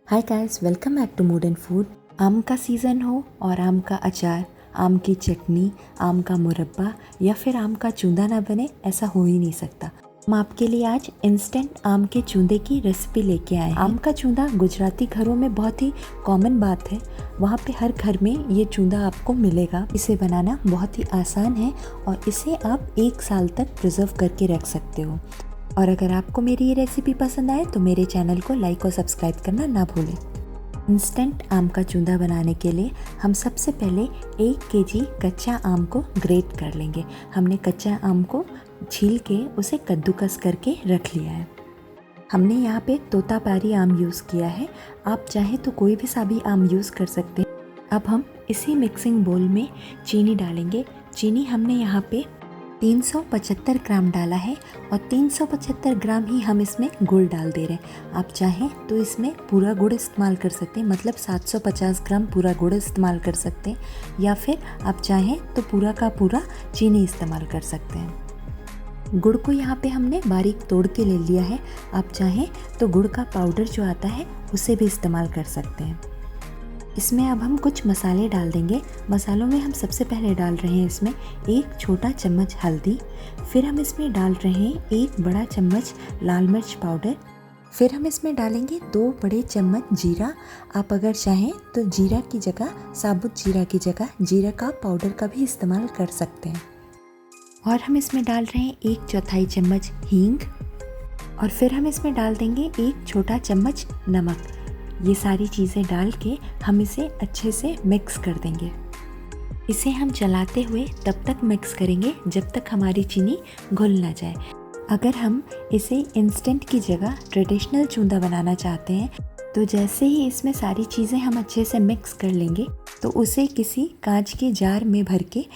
Hi guys, welcome back to mood and food. आम का season हो और आम का अचार, आम की चटनी, आम का मुरब्बा या फिर आम का चूंदा ना बने, ऐसा हो ही नहीं सकता। हम आपके लिए आज इंस्टेंट आम के चूंदे की रेसिपी लेके आए हैं। आम का चूंदा गुजराती घरों में बहुत ही कॉमन बात है। वहाँ पे हर घर में ये चूंदा आपको मिलेगा। इसे बनाना बहुत ही आसान है और इसे आप 1 साल तक प्रिजर्व करके रख सकते हो। और अगर आपको मेरी ये रेसिपी पसंद आए तो मेरे चैनल को लाइक और सब्सक्राइब करना ना भूलें। इंस्टेंट आम का चूंदा बनाने के लिए हम सबसे पहले 1 केजी कच्चा आम को ग्रेट कर लेंगे। हमने कच्चा आम को छील के उसे कद्दूकस करके रख लिया है। हमने यहाँ पे तोतापारी आम यूज़ किया है। आप चाहे तो कोई भी सा भी आम यूज़ कर सकते हैं। अब हम इसी मिक्सिंग बोल में चीनी डालेंगे। चीनी हमने यहाँ पे 375 ग्राम डाला है और 375 ग्राम ही हम इसमें गुड़ डाल दे रहे हैं। आप चाहें तो इसमें पूरा गुड़ इस्तेमाल कर सकते हैं, मतलब 750 ग्राम पूरा गुड़ इस्तेमाल कर सकते हैं, या फिर आप चाहें तो पूरा का पूरा चीनी इस्तेमाल कर सकते हैं। गुड़ को यहाँ पे हमने बारीक तोड़ के ले लिया है। आप चाहें तो गुड़ का पाउडर जो आता है उसे भी इस्तेमाल कर सकते हैं। इसमें अब हम कुछ मसाले डाल देंगे। मसालों में हम सबसे पहले डाल रहे हैं इसमें 1 छोटा चम्मच हल्दी, फिर हम इसमें डाल रहे हैं 1 बड़ा चम्मच लाल मिर्च पाउडर, फिर हम इसमें डालेंगे 2 बड़े चम्मच जीरा। आप अगर चाहें तो जीरा की जगह, साबुत जीरा की जगह जीरा का पाउडर का भी इस्तेमाल कर सकते हैं। और हम इसमें डाल रहे हैं 1/4 चम्मच हींग और फिर हम इसमें डाल देंगे 1 छोटा चम्मच नमक। ये सारी चीज़ें डाल के हम इसे अच्छे से मिक्स कर देंगे। इसे हम चलाते हुए तब तक मिक्स करेंगे जब तक हमारी चीनी घुल ना जाए। अगर हम इसे इंस्टेंट की जगह ट्रेडिशनल चूंदा बनाना चाहते हैं तो जैसे ही इसमें सारी चीज़ें हम अच्छे से मिक्स कर लेंगे तो उसे किसी कांच के जार में भर के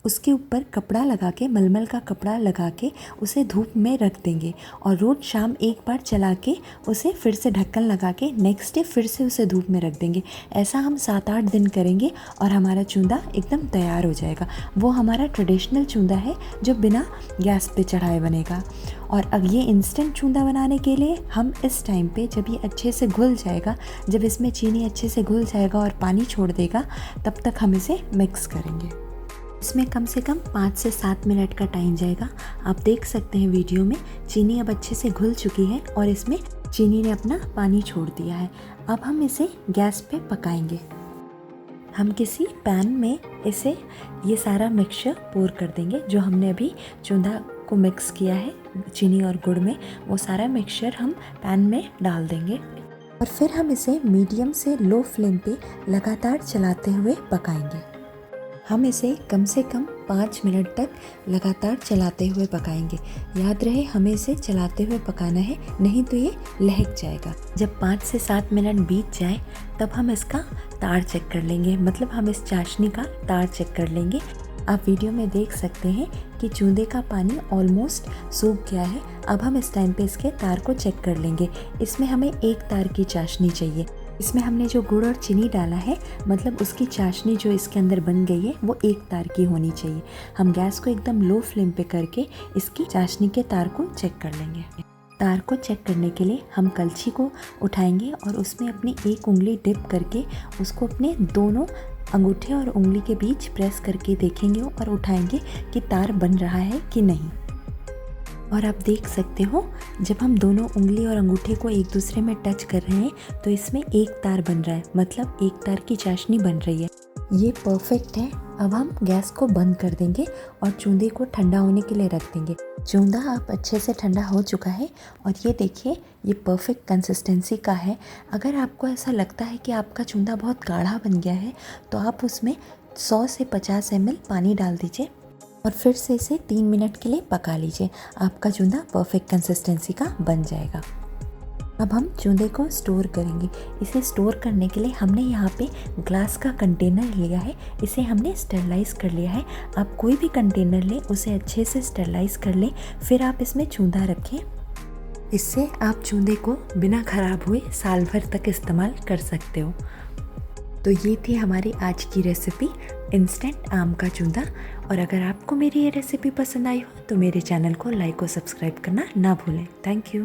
उसके ऊपर कपड़ा लगा के, मलमल का कपड़ा लगा के उसे धूप में रख देंगे और रोज़ शाम एक बार चला के उसे फिर से ढक्कन लगा के नेक्स्ट डे फिर से उसे धूप में रख देंगे। ऐसा हम 7-8 दिन करेंगे और हमारा चूंदा एकदम तैयार हो जाएगा। वो हमारा ट्रेडिशनल चूंदा है जो बिना गैस पे चढ़ाए बनेगा। और अब ये इंस्टेंट चूंदा बनाने के लिए हम इस टाइम पे, जब ये अच्छे से घुल जाएगा, जब इसमें चीनी अच्छे से घुल जाएगा और पानी छोड़ देगा, तब तक हम इसे मिक्स करेंगे। इसमें कम से कम 5 से 7 मिनट का टाइम जाएगा। आप देख सकते हैं वीडियो में चीनी अब अच्छे से घुल चुकी है और इसमें चीनी ने अपना पानी छोड़ दिया है। अब हम इसे गैस पे पकाएंगे। हम किसी पैन में इसे ये सारा मिक्सचर पोर कर देंगे। जो हमने अभी चूंदा को मिक्स किया है चीनी और गुड़ में, वो सारा मिक्सचर हम पैन में डाल देंगे और फिर हम इसे मीडियम से लो फ्लेम पे लगातार चलाते हुए पकाएंगे। हम इसे कम से कम 5 मिनट तक लगातार चलाते हुए पकाएंगे। याद रहे, हमें इसे चलाते हुए पकाना है, नहीं तो ये लहक जाएगा। जब 5 से 7 मिनट बीत जाए तब हम इसका तार चेक कर लेंगे, मतलब हम इस चाशनी का तार चेक कर लेंगे। आप वीडियो में देख सकते हैं कि चूंदे का पानी ऑलमोस्ट सूख गया है। अब हम इस टाइम पे इसके तार को चेक कर लेंगे। इसमें हमें 1 तार की चाशनी चाहिए। इसमें हमने जो गुड़ और चीनी डाला है, मतलब उसकी चाशनी जो इसके अंदर बन गई है, वो 1 तार की होनी चाहिए। हम गैस को एकदम लो फ्लेम पे करके इसकी चाशनी के तार को चेक कर लेंगे। तार को चेक करने के लिए हम कलछी को उठाएंगे और उसमें अपनी 1 उंगली डिप करके उसको अपने दोनों अंगूठे और उंगली के बीच प्रेस करके देखेंगे और उठाएंगे कि तार बन रहा है कि नहीं। और आप देख सकते हो, जब हम दोनों उंगली और अंगूठे को एक दूसरे में टच कर रहे हैं तो इसमें 1 तार बन रहा है, मतलब 1 तार की चाशनी बन रही है। ये परफेक्ट है। अब हम गैस को बंद कर देंगे और चूंदे को ठंडा होने के लिए रख देंगे। चूंदा आप अच्छे से ठंडा हो चुका है और ये देखिए, ये परफेक्ट कंसिस्टेंसी का है। अगर आपको ऐसा लगता है कि आपका चूंदा बहुत गाढ़ा बन गया है तो आप उसमें 100 से 50 ml पानी डाल दीजिए और फिर से इसे 3 मिनट के लिए पका लीजिए। आपका चूंदा परफेक्ट कंसिस्टेंसी का बन जाएगा। अब हम चूंदे को स्टोर करेंगे। इसे स्टोर करने के लिए हमने यहाँ पे ग्लास का कंटेनर लिया है। इसे हमने स्टेरलाइज़ कर लिया है। आप कोई भी कंटेनर लें, उसे अच्छे से स्टेरलाइज़ कर लें, फिर आप इसमें चूंदा रखें। इससे आप चूंदे को बिना ख़राब हुए साल भर तक इस्तेमाल कर सकते हो। तो ये थी हमारी आज की रेसिपी, इंस्टेंट आम का चूंदा। और अगर आपको मेरी ये रेसिपी पसंद आई हो तो मेरे चैनल को लाइक और सब्सक्राइब करना ना भूलें। Thank you.